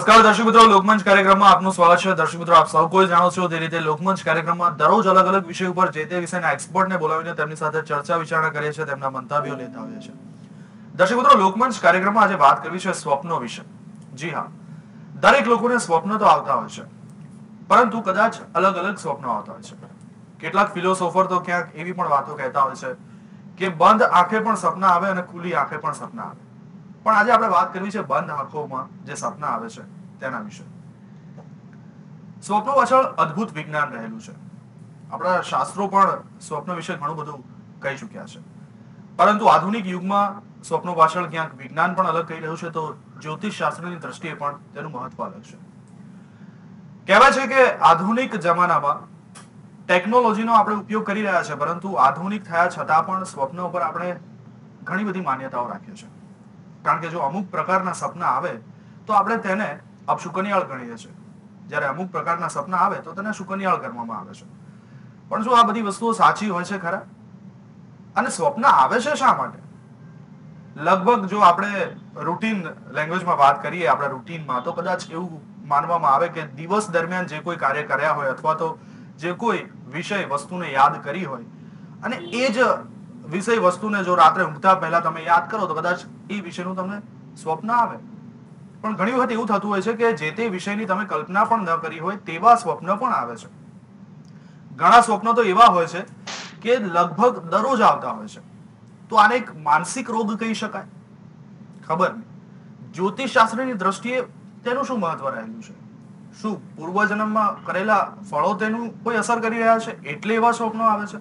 નમસ્કાર દર્શક મિત્રો, લોકમંચ કાર્યક્રમમાં આપનું સ્વાગત છે. દર્શક મિત્રો, આપ સૌ કોઈ જાણો છો તે રીતે લોકમંચ કાર્યક્રમમાં દરરોજ અલગ અલગ વિષય ઉપર જે તે વિષયના એક્સપર્ટને બોલાવીને તેમની સાથે ચર્ચા વિચારણા કરીએ છીએ, તેમના મંતવ્યો લેતા હોઈએ છીએ. દર્શક મિત્રો, લોકમંચ કાર્યક્રમમાં આજે વાત કરવી છે સ્વપ્નો વિશે. જી હા, દરેક લોકોને સ્વપ્ન તો આવતા હોય છે, પરંતુ કદાચ અલગ અલગ સ્વપ્નો આવતા હોય છે. કેટલાક ફિલોસોફર તો ક્યાંક એવી પણ વાતો કહેતા હોય છે કે બંધ આંખે પણ સપના આવે અને ખુલ્લી આંખે પણ સપના આવે. પણ આજે આપણે વાત કરવી છે બંધ આંખોમાં જે સપના આવે છે તેના વિશે. સ્વપ્નો પાછળ અદ્ભુત વિજ્ઞાન રહેલું છે. આપણા શાસ્ત્રો પણ સ્વપ્ન વિશે ઘણું બધું કહી ચુક્યા છે, પરંતુ આધુનિક યુગમાં સ્વપ્નો પાછળ ક્યાંક વિજ્ઞાન પણ અલગ કહી રહ્યું છે, તો જ્યોતિષ શાસ્ત્રની દ્રષ્ટિએ પણ તેનું મહત્વ અલગ છે. કહેવાય છે કે આધુનિક જમાનામાં ટેકનોલોજીનો આપણે ઉપયોગ કરી રહ્યા છે, પરંતુ આધુનિક થયા છતાં પણ સ્વપ્ન ઉપર આપણે ઘણી બધી માન્યતાઓ રાખીએ છીએ. કારણ કે જો અમુક પ્રકારના સપના આવે તો આપણે તેને અપશુકનિયાળ ગણીએ છીએ, જ્યારે અમુક પ્રકારના સપના આવે તો તેને શુકનિયાળ ગણવામાં આવે છે. પણ શું આ બધી વસ્તુઓ સાચી હોય છે ખરા? અને સ્વપ્ન આવે છે શા માટે? લગભગ જો આપણે રૂટીન લેંગ્વેજમાં વાત કરીએ, આપણા રૂટીનમાં, તો કદાચ એવું માનવામાં આવે કે દિવસ દરમિયાન જે કોઈ કાર્ય કર્યા હોય અથવા તો જે કોઈ વિષય વસ્તુને યાદ કરી હોય અને એ જ વિષય વસ્તુને જો રાત્રે ઊંઘતા પહેલા તમે યાદ કરો તો કદાચ એ વિષયનું તમને સ્વપ્ન આવે. પણ ઘણી વખત એવું થતું હોય છે કે જે તે વિષયની તમે કલ્પના પણ ન કરી હોય તેવા સ્વપ્ન પણ આવે છે. ઘણા સ્વપ્નો તો એવા હોય છે કે લગભગ દરરોજ આવતા હોય છે. તો આને એક માનસિક રોગ કહી શકાય? ખબર નહીં. જ્યોતિષ શાસ્ત્રની દ્રષ્ટિએ તેનું શું મહત્વ રહેલું છે? શું પૂર્વજન્મમાં કરેલા ફળો તેનું કોઈ અસર કરી રહ્યા છે એટલે એવા સ્વપ્નો આવે છે?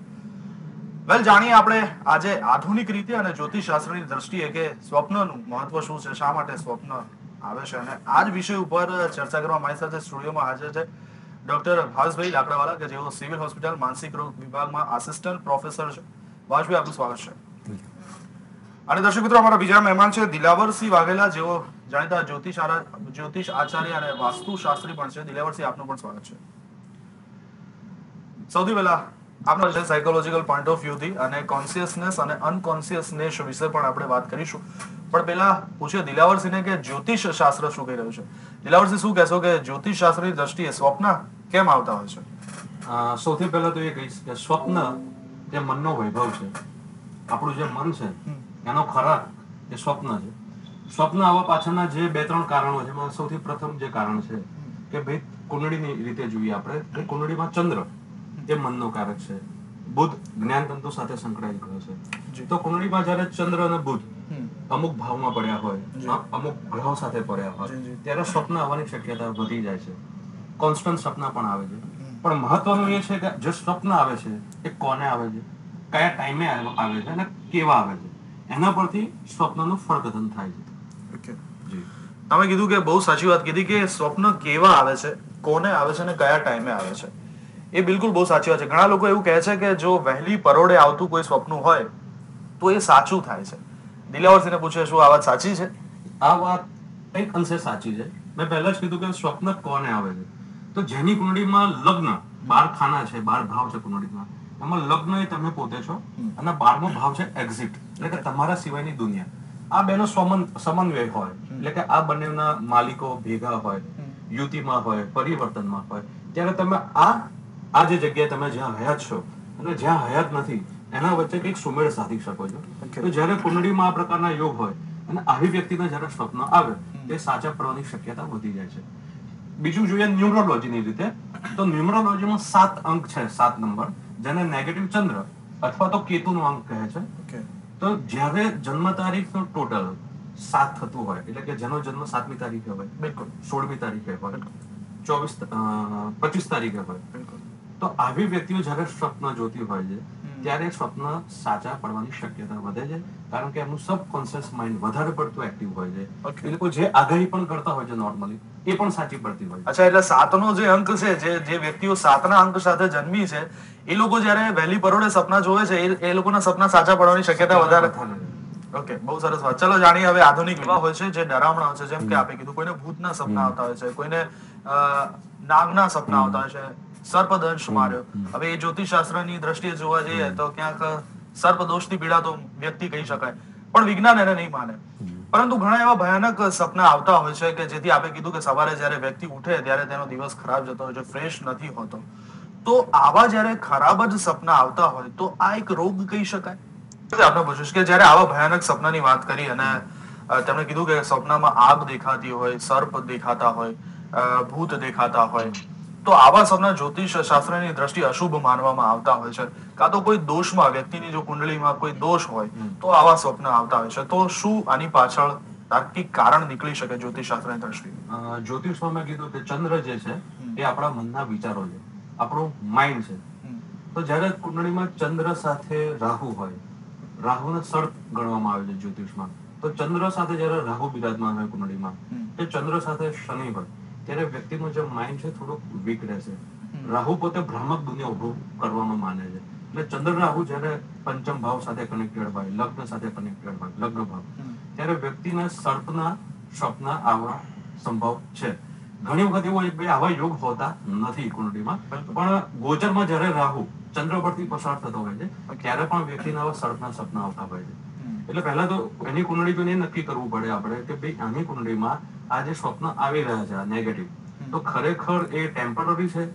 વેલ, જાણીએ આપણે આજે આધુનિક રીતે અને જ્યોતિષ શાસ્ત્રની દ્રષ્ટિએ કે સ્વપ્નનું મહત્વ શું છે, શા માટે સ્વપ્ન આવે છે. અને આ જ વિષય ઉપર ચર્ચા કરવા મારી સાથે સ્ટુડિયોમાં હાજર છે ડોક્ટર ભાવેશભાઈ લાકડાવાલા, કે જેઓ સિવિલ હોસ્પિટલ માનસિક રોગ વિભાગમાં આસિસ્ટન્ટ પ્રોફેસર છે. ભાવેશભાઈ, આપનું સ્વાગત છે. અને દર્શક મિત્રો, અમારા બીજા મહેમાન છે દિલાવરસિંહ વાઘેલા, જેઓ જાણીતા જ્યોતિષ આચાર્ય અને વાસ્તુશાસ્ત્રી પણ છે. દિલાવરસિંહ, આપનું પણ સ્વાગત છે. સૌથી પહેલા આપનો સાયકોલોજીકલ પોઈન્ટ ઓફ વ્યૂ થી અને કોન્શિયસનેસ અને અનકોન્શિયસનેસ વિશે પણ આપણે વાત કરીશું. પણ પહેલા પૂછીએ દિલાવરસિંહને કે જ્યોતિષ શાસ્ત્ર શું કહી રહ્યું છે. દિલાવરસિંહ, શું કહેશો કે જ્યોતિષ શાસ્ત્રની દ્રષ્ટિએ સ્વપ્ન કેમ આવતા હોય છે? સૌથી પહેલા તો એ કહીશ કે સ્વપ્ન જે મનનો વૈભવ છે, આપણું જે મન છે એનો ખોરાક એ સ્વપ્ન છે. સ્વપ્ન આવવા પાછળના જે 2-3 કારણો છે, એમાં સૌથી પ્રથમ જે કારણ છે કે ભાઈ કુંડળીની રીતે જોઈએ આપણે કે કુંડળીમાં ચંદ્ર એ મનનો કારક છે, બુધ જ્ઞાન તંતુ સાથે સંકળાયેલ ગ્રહ છે. તો કુંડળીમાં જયારે ચંદ્ર અને બુધ અમુક ભાવમાં પડ્યા હોય, અમુક ગ્રહો સાથે પડ્યા હોય, ત્યારે સ્વપ્ન આવવાની શક્યતા વધી જાય છે. કોન્સ્ટન્ટ સપના પણ આવે છે. પણ મહત્વનું એ છે કે જે સ્વપ્ન આવે છે એ કોને આવે છે, કયા ટાઈમે આવે છે અને કેવા આવે છે, એના પરથી સ્વપ્નનું ફળકથન થાય છે. તમે કીધું કે બહુ સાચી વાત કીધી કે સ્વપ્ન કેવા આવે છે, કોને આવે છે અને કયા ટાઈમે આવે છે. એ બિલકુલ બહુ સાચી વાત છે. ઘણા લોકો એવું કહે છે કે જો વહેલી પરોઢે આવતું કોઈ સ્વપ્ન હોય તો એ સાચું થાય છે. દિલાવરસિંહને પૂછે, શું આ વાત સાચી છે? આ વાત એક અંશે સાચી છે. મેં પહેલા જ કીધું કે સ્વપ્ન કોને આવે છે, તો જેની કુંડળીમાં લગ્ન 12 ખાના છે, 12 ભાવ છે કુંડળીમાં, એમાં લગ્ન એ તમે પોતે છો અને 12મો ભાવ છે એક્ઝિટ, એટલે કે તમારા સિવાયની દુનિયા. આ બેનો સમન્વય હોય, એટલે કે આ બંનેના માલિકો ભેગા હોય, યુતિમાં હોય, પરિવર્તનમાં હોય, ત્યારે તમે આ જે જગ્યાએ તમે જ્યાં હયાત છો અને જ્યાં હયાત નથી એના વચ્ચે કંઈક સુમેળ સાધી શકો છો. તો જ્યારે કુંડળીમાં આ પ્રકારના યોગ હોય અને આવી વ્યક્તિના જ્યારે સ્વપ્ન આવે તે સાચા પડવાની શક્યતા વધી જાય છે. બીજું જોઈએ ન્યુમરોલોજીની રીતે, તો ન્યુમરોલોજીમાં 7 અંક છે, 7 નંબર, જેને નેગેટિવ ચંદ્ર અથવા તો કેતુનો અંક કહે છે. તો જ્યારે જન્મ તારીખનો ટોટલ 7 થતું હોય, એટલે કે જેનો જન્મ 7મી તારીખે હોય, બિલકુલ 16મી તારીખે હોય, 25 તારીખે હોય, તો આવી વ્યક્તિઓ જ્યારે સ્વપ્ન જોતી હોય છે ત્યારે સ્વપ્ન સાચા પડવાની શક્યતા વધે છે, કારણ કે એમનું સબકોન્શિયસ માઇન્ડ વધારે પડતું એક્ટિવ હોય છે. એ લોકો જે આગાહી પણ કરતા હોય છે નોર્મલી, એ પણ સાચી પડતી હોય છે. અચ્છા, એટલે 7નો જે અંક છે, જે વ્યક્તિઓ 7ના અંક સાથે જન્મી છે, એ લોકો જયારે વહેલી પરોઢે સપના જોવે છે, એ લોકોના સપના સાચા પડવાની શક્યતા વધારે. ઓકે, બહુ સરસ વાત. ચલો જાણીએ હવે આધુનિક એવા હોય છે જે ડરામણા હોય છે, જેમ કે આપે કીધું કોઈને ભૂતના સપના આવતા હોય છે, કોઈને નાગના સપના આવતા હોય છે, સર્પદંશ માર્યો. હવે એ જ્યોતિષ શાસ્ત્રની દ્રષ્ટિએ જોવા જઈએ તો ક્યાંક સર્પદોષથી પીડાતો વ્યક્તિ કહી શકાય, પણ વિજ્ઞાન એને નહીં માને. પરંતુ ઘણા એવા ભયાનક સપના આવતા હોય છે કે જેથી આપણે કીધું કે સવારે જ્યારે વ્યક્તિ ઉઠે ત્યારે તેનો દિવસ ખરાબ જતો હોય છે, ફ્રેશ નથી હોતો. તો આવા જ્યારે ખરાબ જ સપના આવતા હોય તો આ એક રોગ કહી શકાય. આપણે પૂછ્યું કે જ્યારે આવા ભયાનક સપનાની વાત કરી અને તેમણે કીધું કે સપનામાં આગ દેખાતી હોય, સર્પ દેખાતા હોય, ભૂત દેખાતા હોય, તો આવા સપના જ્યોતિષ શાસ્ત્રની દ્રષ્ટિએ અશુભ માનવામાં આવતા હોય છે. કાં તો કોઈ દોષમાં, વ્યક્તિની જો કુંડળીમાં કોઈ દોષ હોય તો આવા સ્વપ્ન આવતા હોય છે. તો શું આની પાછળ તાર્કિક કારણ નીકળી શકે જ્યોતિષ શાસ્ત્રની દ્રષ્ટિએ? જ્યોતિષમાં મેં કીધું કે ચંદ્ર જે છે એ આપણા મનના વિચારો છે, આપણું માઇન્ડ છે. તો જ્યારે કુંડળીમાં ચંદ્ર સાથે રાહુ હોય, રાહુને સર્પ ગણવામાં આવે છે જ્યોતિષમાં. તો ચંદ્ર સાથે જ્યારે રાહુ બિરાજમાન હોય કુંડળીમાં, કે ચંદ્ર સાથે શનિ હોય, ત્યારે વ્યક્તિનું જે માઇન્ડ છે થોડુંક વીક રહેશે. રાહુ પોતે ભ્રામક દુનિયા ઉભું કરવામાં માને છે. એટલે ચંદ્ર રાહુ જ્યારે પંચમ ભાવ સાથે કનેક્ટેડ હોય, લગ્ન સાથે કનેક્ટેડ હોય, લગ્ન ભાવ, ત્યારે વ્યક્તિને સર્પના સ્વપ્ન આવવા સંભવ છે. ઘણી વખત એવું આવા યોગ હોતા નથી કુંડળીમાં, પણ ગોચરમાં જ્યારે રાહુ ચંદ્ર પરથી પસાર થતો હોય છે ત્યારે પણ વ્યક્તિને આવા સર્પના સપના આવતા હોય છે. એટલે પહેલા તો એની કુંડળી જોઈને નક્કી કરવું પડે આપણે કે ભાઈ આની કુંડળીમાં આ જે સ્વપ્ન આવી રહ્યા છે નેગેટિવ, તો ખરેખર એ ટેમ્પરરી છે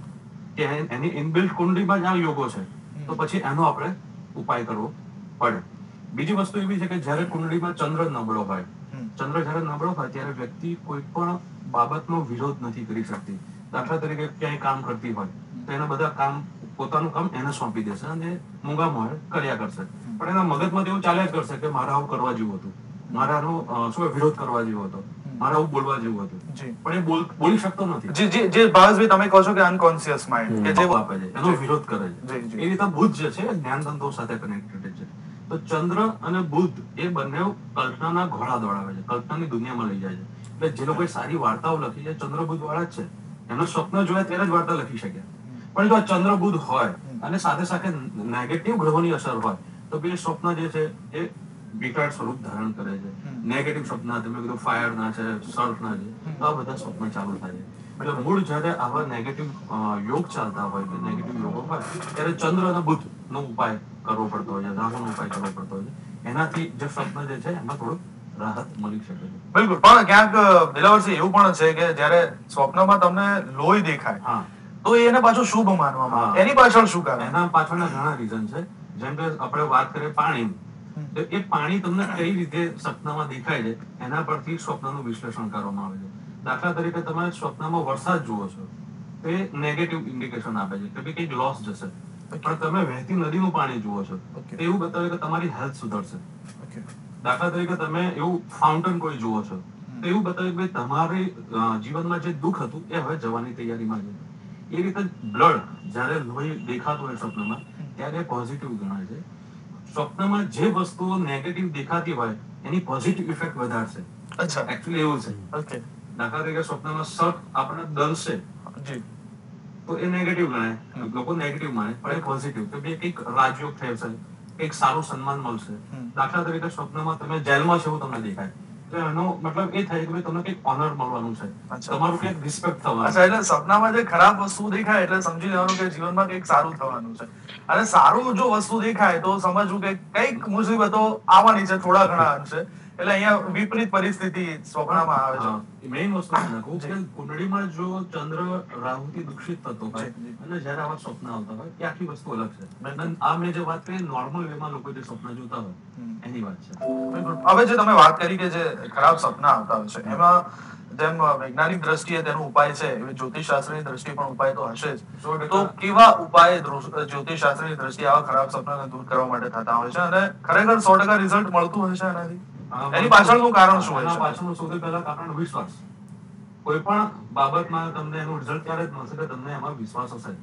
કે એની ઇનબિલ્ટ કુંડળીમાં જ આ યોગો છે, તો પછી એનો આપણે ઉપાય કરવો પડે. બીજી વસ્તુ એવી છે કે જ્યારે કુંડળીમાં ચંદ્ર નબળો હોય, ચંદ્ર જ્યારે નબળો હોય ત્યારે વ્યક્તિ કોઈ પણ બાબતનો વિરોધ નથી કરી શકતી. દાખલા તરીકે ક્યાંય કામ કરતી હોય તો એના બધા કામ, પોતાનું કામ એને સોંપી દેશે અને મૂંગા મોઢે કર્યા કરશે. પણ એના મગજમાં એવું ચાલ્યા જ કરશે કે મારે આવું કરવા જેવું હતું, મારે આનો વિરોધ કરવા જેવો હતો, મારે આવું બોલવા જેવું હતું, પણ એ બોલી શકતો નથી. જે ભાવેશભાઈ તમે કહો છો કે અનકોન્શિયસ માઇન્ડ કે જે આપે છે એનો વિરોધ કરે છે. એ રીતે બુધ જે છે જ્ઞાન તંત્રો સાથે કનેક્ટેડ છે. તો ચંદ્ર અને બુધ એ બંને કલ્પનાના ઘોડા દોડાવે છે, કલ્પનાની દુનિયામાં લઈ જાય છે. એટલે જે લોકોએ સારી વાર્તાઓ લખી છે ચંદ્ર બુધ વાળા જ છે. એનો સ્વપ્ન જોયા ત્યારે જ વાર્તા લખી શક્યા. પણ જો ચંદ્ર બુધ હોય અને સાથે સાથે નેગેટિવ ગ્રહોની અસર હોય તો બે સ્વપ્ન જે છે એ વિકરાળ સ્વરૂપ ધારણ કરે છે. નેગેટિવ સ્વપ્ન તમે કીધું ફાયરના છે, સર્પના છે, તો આ બધા સ્વપ્ન ચાલુ થાય છે. એટલે મૂળ જયારે આવા નેગેટિવ યોગ ચાલતા હોય કે નેગેટિવ યોગો હોય ત્યારે ચંદ્ર અને બુધ નો ઉપાય કરવો પડતો હોય છે, રાહુનો ઉપાય કરવો પડતો હોય છે. એનાથી જે સ્વપ્ન જે છે એમાં થોડું રાહત મળી શકે છે. બિલકુલ. પણ ક્યાંક દિલાવરસિંહ એવું પણ છે કે જ્યારે સ્વપ્નમાં તમને લોહી દેખાય તો એને પાછું શુભ માનવામાં આવે, એની પાછળ શું કારણ? એના પાછળના ઘણા રીઝન છે. જેમ કે આપણે વાત કરીએ પાણી, તો એ પાણી તમને કઈ રીતે સપનામાં દેખાય છે એના પરથી સ્વપ્નનું વિશ્લેષણ કરવામાં આવે છે. દાખલા તરીકે તમે સ્વપ્નમાં વરસાદ જુઓ છો તો એ નેગેટિવ ઇન્ડિકેશન આપે છે કે ભાઈ કંઈક લોસ જશે. પણ તમે વહેતી નદીનું પાણી જુઓ છો તો એવું બતાવે કે તમારી હેલ્થ સુધરશે. દાખલા તરીકે તમે એવું ફાઉન્ટેન કોઈ જુઓ છો તો એવું બતાવે કે તમારી જીવનમાં જે દુઃખ હતું એ હવે જવાની તૈયારીમાં છે. એ રીતે બ્લડ જ્યારે લોહી દેખાતું હોય સ્વપ્નમાં ત્યારે પોઝિટિવ ગણાય છે. સ્વપ્નમાં જે વસ્તુઓ નેગેટિવ દેખાતી હોય એની પોઝિટિવ ઇફેક્ટ વધારશે. એકચ્યુઅલી એવું છે. દાખલા તરીકે સ્વપ્નમાં સર્પ આપણને દલશે તો એ નેગેટિવ ગણાય, લોકો નેગેટિવ માને, પણ એ પોઝિટિવ કે ભાઈ કંઈક રાજયોગ થશે, કંઈક સારું સન્માન મળશે. દાખલા તરીકે સ્વપ્નમાં તમે જેલમાં છો એવું તમને દેખાય તો એનો મતલબ એ થાય કે તમને કંઈક ઓનર મળવાનું છે, તમારું કંઈક રિસ્પેક્ટ થવાનું છે. એટલે સપનામાં જે ખરાબ વસ્તુ દેખાય એટલે સમજી લેવાનું કે જીવનમાં કંઈક સારું થવાનું છે. અને સારું જો વસ્તુ દેખાય તો સમજવું કે કંઈક મુસીબતો આવવાની છે થોડા ઘણા અંશે. એટલે અહીંયા વિપરીત પરિસ્થિતિ સ્વપ્નમાં આવે છે. મેઇન વસ્તુ નાખું કે કુંડળીમાં જો ચંદ્ર રાહુથી દુષિત થતો હોય અને જ્યારે આવા સ્વપ્ન આવતા હોય એ આખી વસ્તુ અલગ છે. આ મેં જે વાત કરી નોર્મલ વેમાં લોકો જે સ્વપ્ન જોતા હોય એની વાત છે. હવે જે તમે વાત કરી કે જે ખરાબ સપના આવતા હોય છે એમાં જેમ વૈજ્ઞાનિક દ્રષ્ટિએ તેનો ઉપાય છે એવી જ્યોતિષ શાસ્ત્રની દ્રષ્ટિએ પણ ઉપાય તો હશે જ. તો કેવા ઉપાય જ્યોતિષ શાસ્ત્રની દ્રષ્ટિએ આવા ખરાબ સપનાને દૂર કરવા માટે થતા હોય છે અને ખરેખર 100% રિઝલ્ટ મળતું હોય છે એનાથી? એની પાછળનું કારણ શું હોય છે? એના પાછળનું સૌથી પહેલા કારણ વિશ્વાસ. કોઈ પણ બાબતમાં તમને એનું રિઝલ્ટ ત્યારે જ મળશે કે તમને એમાં વિશ્વાસ હશે.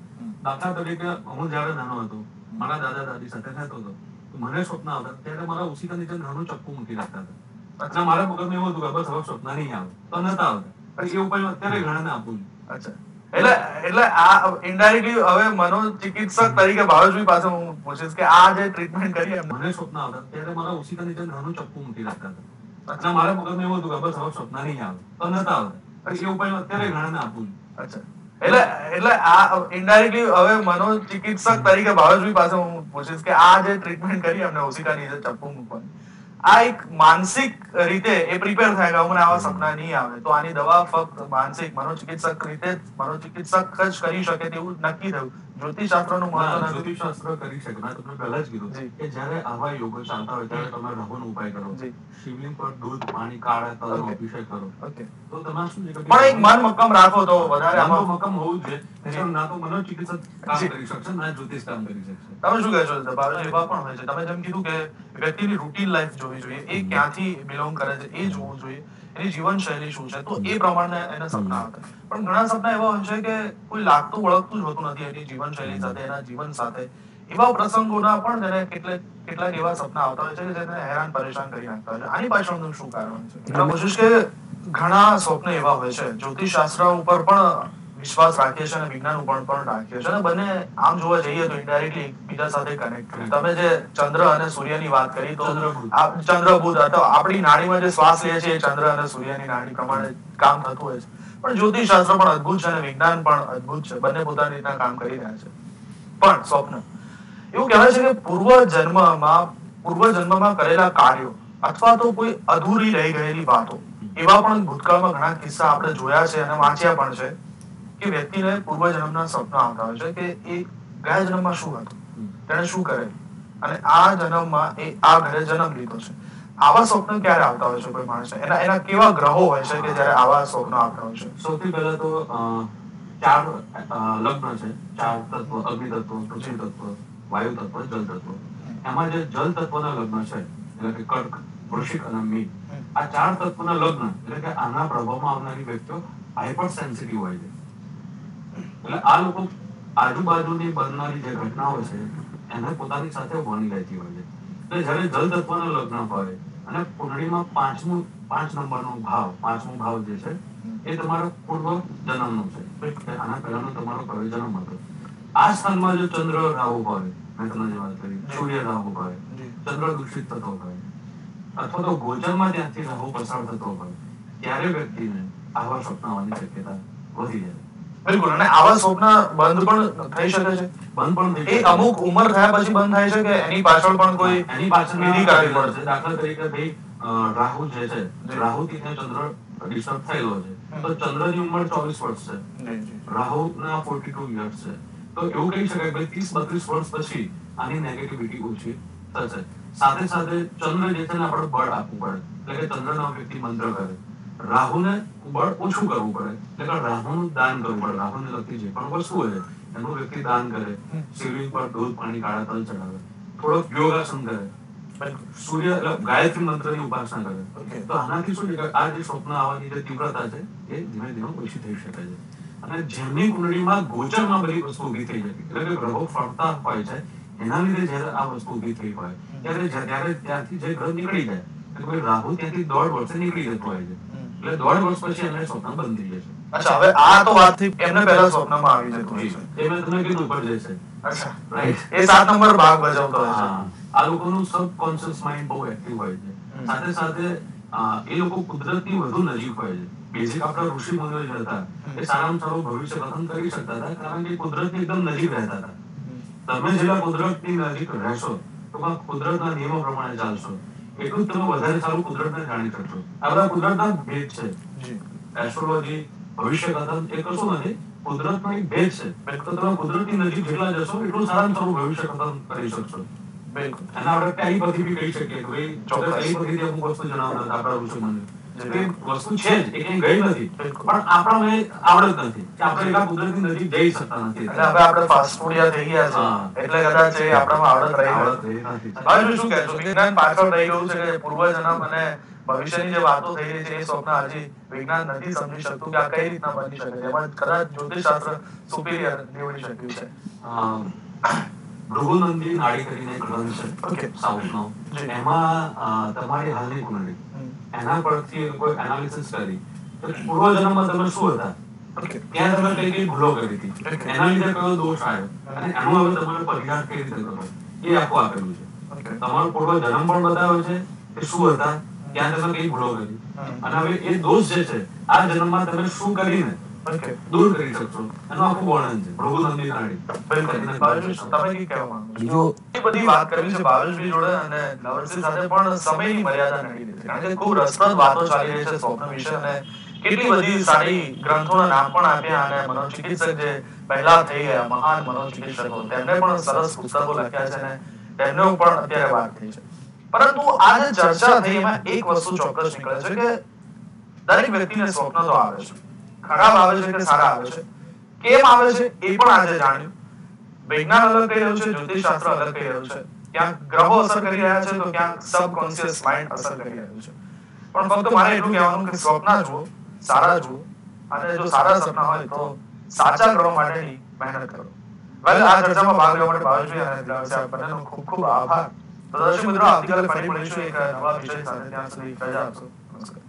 દાખલા તરીકે હું જયારે નાનો હતો, મારા દાદા દાદી સાથે રહેતો હતો, મને સ્વપ્ન આવતા ત્યારે મારા ઉસીકા નીચે નાનું ચપ્પુ મૂકી રાખતા હતા. એટલે મારા મગજમાં એવું હતું કે બસ હવે સ્વપ્ન નહીં આવે તો નતા આવતા. પછી એ ઉપાય અત્યારે ઘણાને આપું છું. એટલે આ ઇનડાયરેક્ટલી હવે મનોચિકિત્સક તરીકે ભાવેશભાઈ પાસે હું પૂછીશ કે આ જે ટ્રીટમેન્ટ કરી મને સ્વપ્ન આવતા ત્યારે મારા ઉસીકા નીચે નાનું ચપ્પુ મૂકી રાખતા હતા. એટલે મારા મગજમાં એવું હતું કે બસ હવે સ્વપ્ન નહીં આવે તો નતા આવતા. પછી એ ઉપાય અત્યારે ઘણાને આપું છું. એટલે આ ઇનડાયરેક્ટલી હવે મનોચિકિત્સક તરીકે ભાવેશભાઈ પાસે હું પૂછીશ કે આ જે ટ્રીટમેન્ટ કરી અમને ઓશિકા નીચે ચપ્પુ મૂકવાની, આ એક માનસિક રીતે એ પ્રિપેર થાય કે મને આવા સપના નહીં આવે, તો આની દવા ફક્ત માનસિક મનોચિકિત્સક રીતે મનોચિકિત્સક જ કરી શકે તેવું નક્કી થયું. જ્યોતિષશાસ્ત્રનું મહત્વ નથી. જ્યોતિષશાસ્ત્ર કરી શકે. મેં તમને પહેલા જ કીધું કે જ્યારે આવા યોગો ચાલતા હોય ત્યારે તમે રાહુનો ઉપાય કરો, શિવલિંગ પર દૂધ, પાણી, કાળા તલનો અભિષેક કરો, તો તમે શું છે પણ એક મન મક્કમ રાખો તો વધારે આમાં મક્કમ હોવું જ જોઈએ. ના તો મનોચિકિત્સક કામ કરી શકશે, ના જ્યોતિષ કામ કરી શકશે. તમે શું કહો છો? ભાવેશ, એવા પણ હોય છે, તમે જેમ કીધું કે વ્યક્તિની રૂટીન લાઈફ જોવી જોઈએ, એ ક્યાંથી બિલોંગ કરે છે એ જોવું જોઈએ, એની જીવનશૈલી શું છે, તો એ પ્રમાણે એને સપના આવતા. પણ ઘણા સપના એવા હોય છે કે કોઈ લાગતું વળગતું જ હોતું નથી એની જીવનશૈલી સાથે, એના જીવન સાથે. એવા પ્રસંગોના પણ તેને કેટલાક એવા સપના આવતા હોય છે કે જેને હેરાન પરેશાન કરી નાખતા હોય છે. આની પાછળનું શું કારણ છે? એટલે કોશિશ કે ઘણા સ્વપ્ન એવા હોય છે, જ્યોતિષશાસ્ત્ર ઉપર પણ વિશ્વાસ રાખીએ છીએ અને વિજ્ઞાન ઉપર પણ રાખીએ છીએ, અને બંને આમ જોવા જઈએ તો ઇનડાયરેક્ટલી એકબીજા સાથે કનેક્ટ. તમે જે ચંદ્ર અને સૂર્યની વાત કરી, તો ચંદ્ર બુધ અથવા આપણી નાડીમાં જે શ્વાસ લઈએ છીએ એ ચંદ્ર અને સૂર્યની નાડી પ્રમાણે કામ થતું હોય છે. પણ જ્યોતિષશાસ્ત્ર પણ અદ્ભુત છે અને વિજ્ઞાન પણ અદ્ભુત છે, બંને પોતાની રીતના કામ કરી રહ્યા છે. પણ સ્વપ્ન એવું કહેવાય છે કે પૂર્વજન્મમાં કરેલા કાર્યો અથવા તો કોઈ અધૂરી રહી ગયેલી વાતો, એવા પણ ભૂતકાળમાં ઘણા કિસ્સા આપણે જોયા છે અને વાંચ્યા પણ છે કે વ્યક્તિને પૂર્વજન્મના સપના આવતા હોય છે કે એ ગયા જન્મમાં શું હતું, તેણે શું કરેલું, અને આ જન્મમાં એ આ ઘરે જન્મ લીધો છે. આવા સ્વપ્ન ક્યારે આવતા હોય છે કોઈ માણસને? એના કેવા ગ્રહો હોય છે કે જ્યારે આવા સ્વપ્ન આવતા હોય છે? સૌથી પહેલા તો 4 લગ્ન છે, 4 તત્વ: અગ્નિ તત્વ, પૃથ્વી તત્વ, વાયુ તત્વ, જલ તત્વ. એમાં જે જલ તત્વના લગ્ન છે, એટલે કે કર્ક, વૃશ્ચિક અને મીન, આ 4 તત્વના લગ્ન એટલે કે આના પ્રભાવમાં આવનારી વ્યક્તિઓ હાઈપર સેન્સિટિવ હોય છે. એટલે આ લોકો આજુબાજુની બનનારી જે ઘટનાઓ છે એને પોતાની સાથે વણી લેતી હોય છે. એટલે જ્યારે જલ તત્વના લગ્ન હોય અને કુંડળીમાં 5મો ભાવ જે છે એ તમારો પૂર્વ જન્મનો છે, આના પહેલાનો તમારો કયો જન્મ હતો. આ સ્થાનમાં જો ચંદ્ર રાહુ હોય, મેં તમને જે વાત કરી, સૂર્ય રાહુ હોય, ચંદ્ર દૂષિત થતો હોય, અથવા તો ગોચરમાં ત્યાંથી રાહુ પસાર થતો હોય, ત્યારે વ્યક્તિને આવા સ્વપ્ન આવવાની શક્યતા વધી જાય. બિલકુલ. અને આવા સ્વપ્ન બંધ પણ થઈ શકે છે? બંધ પણ થઈ એ અમુક ઉંમર થયા પછી બંધ થાય છે કે એની પાછળ પણ કોઈ વિધિ કાઢવી પડે છે? દાખલા તરીકે ભાઈ રાહુ જે છે, રાહુથી ત્યાં ચંદ્ર ડિસ્ટર્બ થયેલો છે, તો ચંદ્રની ઉંમર 24 વર્ષ છે, રાહુના 42 યર્સ છે, તો એવું કહી શકાય ભાઈ 30-32 વર્ષ પછી આની નેગેટિવિટી ઓછી થશે. સાથે સાથે ચંદ્ર જે છે ને આપણે બળ આપવું પડે, એટલે કે ચંદ્રનો વ્યક્તિ મંત્ર કરે. રાહુને બળ ઓછું કરવું પડે, એટલે કે રાહુનું દાન કરવું પડે. રાહુને લગતી જે પણ વસ્તુ હોય એનું વ્યક્તિ દાન કરે, શિવલિંગ પર દૂધ, પાણી, કાળા તલ ચડાવે, થોડોક યોગાસન કરે, સૂર્ય ગાયત્રી મંત્રની ઉપાસના કરે. તો આનાથી શું છે કે આ જે સ્વપ્ન આવવાની જે તીવ્રતા છે એ ધીમે ધીમે ઓછી થઈ શકે છે. અને જેમની કુંડળીમાં ગોચરમાં બધી વસ્તુ ઊભી થઈ જતી, એટલે કે ગ્રહો ફરતા હોય છે, એના લીધે જયારે આ વસ્તુ ઊભી થઈ હોય ત્યારે ત્યાંથી જે ગ્રહ નીકળી જાય, એટલે રાહુ ત્યાંથી 1.5 વર્ષે નીકળી જતો હોય છે, એટલે 1.5 વર્ષ પછી એને સ્વપ્ન બંધ થઈ જશે. અચ્છા, હવે આ તો વાત થઈ, એમને પહેલા સ્વપ્નમાં આવી જતું હોય છે, એ મેં તમને કીધું ઉપર જશે. અચ્છા, રાઈટ, એ 7 નંબર ભાગ ભજવતો હોય છે. આ લોકોનું સબકોન્શિયસ માઇન્ડ બહુ એક્ટિવ હોય છે. સાથે સાથે એ લોકો કુદરતની વધુ નજીક હોય છે. બેઝિક આપણા ઋષિ મુનિઓ જે હતા એ સારામાં સારું ભવિષ્ય કથન કરી શકતા હતા, કારણ કે કુદરતની એકદમ નજીક રહેતા હતા. તમે જેટલા કુદરતની નજીક રહેશો, તો કુદરતના નિયમો પ્રમાણે ચાલશો, એટલું જ તમે વધારે સારું કુદરતને જાણી શકશો. આ બધા કુદરતના ભેદ છે. એસ્ટ્રોલોજી, ભવિષ્ય કથન એ કશું નથી, કુદરતનો એક ભેદ છે. તો તમે કુદરતની નજીક જેટલા જશો એટલું સારામાં સારું ભવિષ્ય કથન કરી શકશો. બિલકુલ. અને આપણે ટેલિપેથી બી કહી શકીએ કે ભાઈ ટેલિપેથીથી અમુક વસ્તુ જણાવતા હતા આપણા ઋષિ મુનિઓ. એ વસ્તુ છે જ, એ ક્યાંય ગઈ નથી, પણ આપણને આવડત નથી કે આપણે એટલા કુદરતની નજીક જઈ શકતા નથી. એટલે હવે આપણે ફાસ્ટ ફૂડિયા થઈ ગયા છે, એટલે કદાચ એ આપણામાં આવડત રહી નથી. હવે શું કહેશો, વિજ્ઞાન પાછળ રહી ગયું છે કે પૂર્વજન્મ અને ભવિષ્યની જે વાતો થઈ રહી છે એ સ્વપ્ન હજી વિજ્ઞાન નથી સમજી શકતું કે આ કઈ રીતના બની શકે છે? એમાં કદાચ જ્યોતિષશાસ્ત્ર સુપીરિયર નીવડી શક્યું છે. ભૃગુનંદી નાડી કરીને એક ગ્રંથ છે સાઉથનો, એમાં તમારી હાલની કુંડળી એના પરથી કોઈ એનાલિસિસ કરી તો પૂર્વજન્મમાં તમે શું હતા, ત્યાં તમે કઈ કઈ ભૂલો કરી હતી, એના લીધે કયો દોષ આવ્યો અને એનો હવે તમારે પરિહાર કઈ રીતે કરો એ આખું આપેલું છે. તમારો પૂર્વજન્મ પણ બતાવ્યો છે કે શું હતા, ત્યાં તમે કઈ ભૂલો કરી, અને હવે એ દોષ જે છે આ જન્મમાં તમે શું કરીને ઓકે, દૂર કરી શકશો. એનું આખું વર્ણન છે ભૃગુનંદની નાડી. બિલકુલ. ભાવેશભાઈ, તમે કઈ કહેવા માંગો છો? બીજું ઘણી બધી વાત કરવી છે ભાવેશભાઈ જોડે અને નવરસિંહ સાથે, પણ સમયની મર્યાદા નડી લીધી, કારણ કે ખૂબ રસપ્રદ વાતો ચાલી રહી છે સ્વપ્ન વિશે, અને કેટલી બધી સારી ગ્રંથોના નામ પણ આપ્યા, અને મનોચિકિત્સક જે પહેલા થઈ ગયા મહાન મનોચિકિત્સકો, તેમને પણ સરસ પુસ્તકો લખ્યા છે, અને તેમનો પણ અત્યારે વાત થઈ છે. પરંતુ આ જે ચર્ચા થઈ એમાં એક વસ્તુ ચોક્કસ નીકળે છે કે દરેક વ્યક્તિને સ્વપ્ન તો આવે છે, ખરાબ આવે છે કે સારા આવે છે, કેમ આવે છે એ પણ આજે જાણ્યું. વિજ્ઞાન અલગ કહી રહ્યું છે, જ્યોતિષશાસ્ત્ર અલગ કહી રહ્યું છે, ક્યાંક ગ્રહો અસર કરી રહ્યા છે તો ક્યાંક સબકોન્શિયસ માઇન્ડ અસર કરી રહ્યું છે. પણ ફક્ત મારે એટલું કહેવાનું કે સ્વપ્ન જુઓ, સારા જુઓ, અને જો સારા સપના હોય તો સાચા કરવા માટેની મહેનત કરો. વેલ, આ ચર્ચામાં ભાગ લેવા માટે ભાવેશભાઈ અને દિલાવર સાહેબ બંનેનો ખૂબ ખૂબ આભાર. તો દર્શક મિત્રો, આવતીકાલે ફરી મળીશું એક નવા વિષય સાથે. ત્યાં સુધી રજા આપશો. નમસ્કાર.